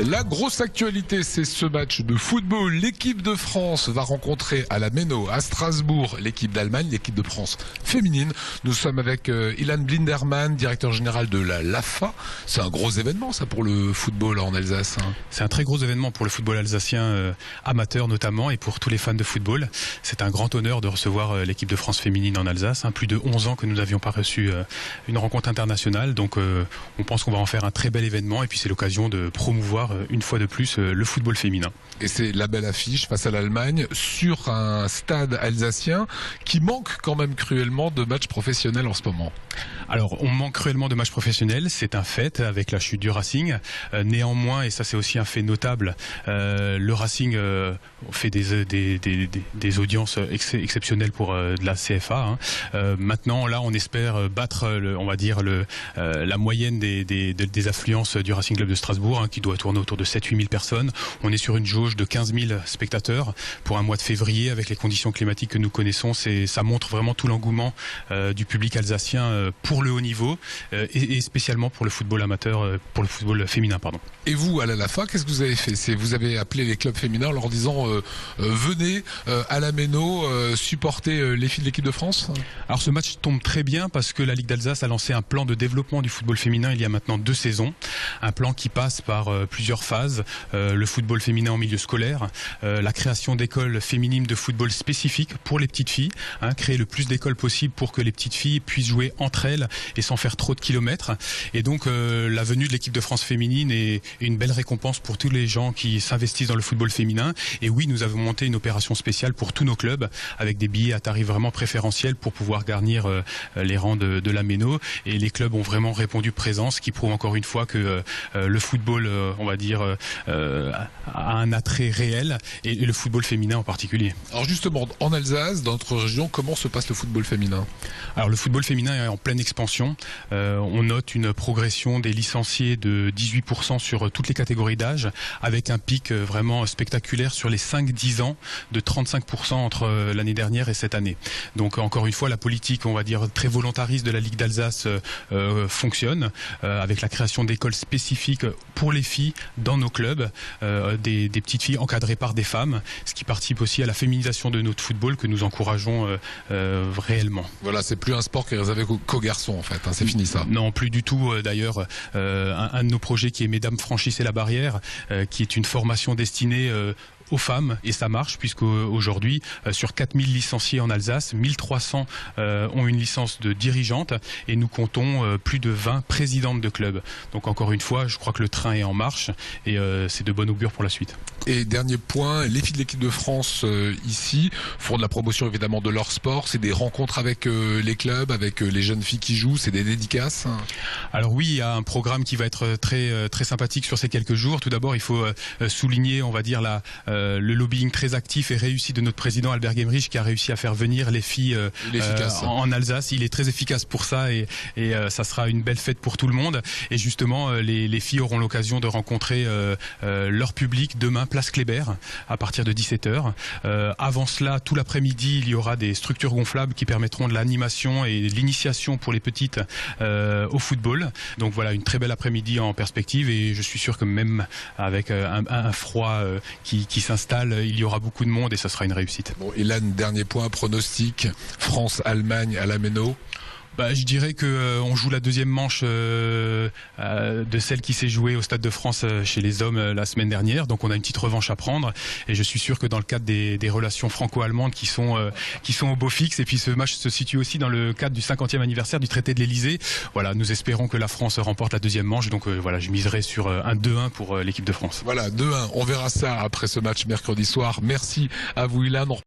La grosse actualité, c'est ce match de football. L'équipe de France va rencontrer à la Méno, à Strasbourg, l'équipe d'Allemagne, l'équipe de France féminine. Nous sommes avec Ilan Blinderman, directeur général de la LAFA. C'est un gros événement, ça, pour le football en Alsace. C'est un très gros événement pour le football alsacien, amateur notamment, et pour tous les fans de football. C'est un grand honneur de recevoir l'équipe de France féminine en Alsace. Plus de 11 ans que nous n'avions pas reçu une rencontre internationale. Donc on pense qu'on va en faire un très bel événement. Et puis c'est l'occasion de promouvoir une fois de plus le football féminin. Et c'est la belle affiche face à l'Allemagne sur un stade alsacien qui manque quand même cruellement de matchs professionnels en ce moment. Alors on manque cruellement de matchs professionnels, c'est un fait avec la chute du Racing. Néanmoins, et ça c'est aussi un fait notable, le Racing fait des audiences exceptionnelles pour de la CFA. Maintenant là on espère battre la moyenne des affluences du Racing Club de Strasbourg, qui doit tourner autour de 7-8 000 personnes. On est sur une jauge de 15 000 spectateurs pour un mois de février avec les conditions climatiques que nous connaissons. Ça montre vraiment tout l'engouement du public alsacien pour le haut niveau et spécialement pour le football amateur, pour le football féminin, pardon. Et vous, à la LAFA, qu'est-ce que vous avez fait? Vous avez appelé les clubs féminins en leur disant venez à la Méno supporter les filles de l'équipe de France? Alors ce match tombe très bien parce que la Ligue d'Alsace a lancé un plan de développement du football féminin il y a maintenant 2 saisons. Un plan qui passe par plusieurs phases, le football féminin en milieu scolaire, la création d'écoles féminines de football spécifiques pour les petites filles, créer le plus d'écoles possible pour que les petites filles puissent jouer entre elles et sans faire trop de kilomètres. Et donc la venue de l'équipe de France féminine est une belle récompense pour tous les gens qui s'investissent dans le football féminin. Et oui, nous avons monté une opération spéciale pour tous nos clubs avec des billets à tarif vraiment préférentiel pour pouvoir garnir les rangs de la Méno. Et les clubs ont vraiment répondu présent, ce qui prouve encore une fois que le football, a un attrait réel, et le football féminin en particulier. Alors justement, en Alsace, dans notre région, comment se passe le football féminin? Alors le football féminin est en pleine expansion. On note une progression des licenciés de 18% sur toutes les catégories d'âge, avec un pic vraiment spectaculaire sur les 5-10 ans de 35% entre l'année dernière et cette année. Donc encore une fois, la politique, on va dire, très volontariste de la Ligue d'Alsace fonctionne, avec la création d'écoles spécifiques pour les filles dans nos clubs, des petites filles encadrées par des femmes, ce qui participe aussi à la féminisation de notre football que nous encourageons réellement. Voilà, c'est plus un sport qui est réservé qu'aux garçons en fait, c'est fini ça. Non, plus du tout. D'ailleurs, un de nos projets qui est Mesdames franchissez la barrière, qui est une formation destinée aux femmes, et ça marche puisque aujourd'hui sur 4000 licenciés en Alsace, 1300 ont une licence de dirigeante et nous comptons plus de 20 présidentes de clubs. Donc encore une fois, je crois que le train est en marche et c'est de bon augure pour la suite. Et dernier point, les filles de l'équipe de France ici font de la promotion évidemment de leur sport, c'est des rencontres avec les clubs, avec les jeunes filles qui jouent, c'est des dédicaces. Alors oui, il y a un programme qui va être très sympathique sur ces quelques jours. Tout d'abord, il faut souligner, on va dire, le lobbying très actif et réussi de notre président Albert Gemrich, qui a réussi à faire venir les filles en Alsace. Il est très efficace pour ça et ça sera une belle fête pour tout le monde. Et justement, les filles auront l'occasion de rencontrer leur public demain, place Kléber, à partir de 17h. Avant cela, tout l'après-midi, il y aura des structures gonflables qui permettront de l'animation et de l'initiation pour les petites au football. Donc voilà, une très belle après-midi en perspective, et je suis sûr que même avec un froid qui s'installe, il y aura beaucoup de monde et ça sera une réussite. Bon, Ilan, dernier point, pronostic, France-Allemagne à la Méno. Je dirais que on joue la deuxième manche de celle qui s'est jouée au Stade de France chez les hommes la semaine dernière, donc on a une petite revanche à prendre, et je suis sûr que dans le cadre des relations franco-allemandes qui sont au beau fixe, et puis ce match se situe aussi dans le cadre du 50e anniversaire du traité de l'Elysée. Voilà, nous espérons que la France remporte la deuxième manche, donc voilà, je miserai sur un 2-1 pour l'équipe de France. Voilà, 2-1, on verra ça après ce match mercredi soir. Merci à vous Ilan.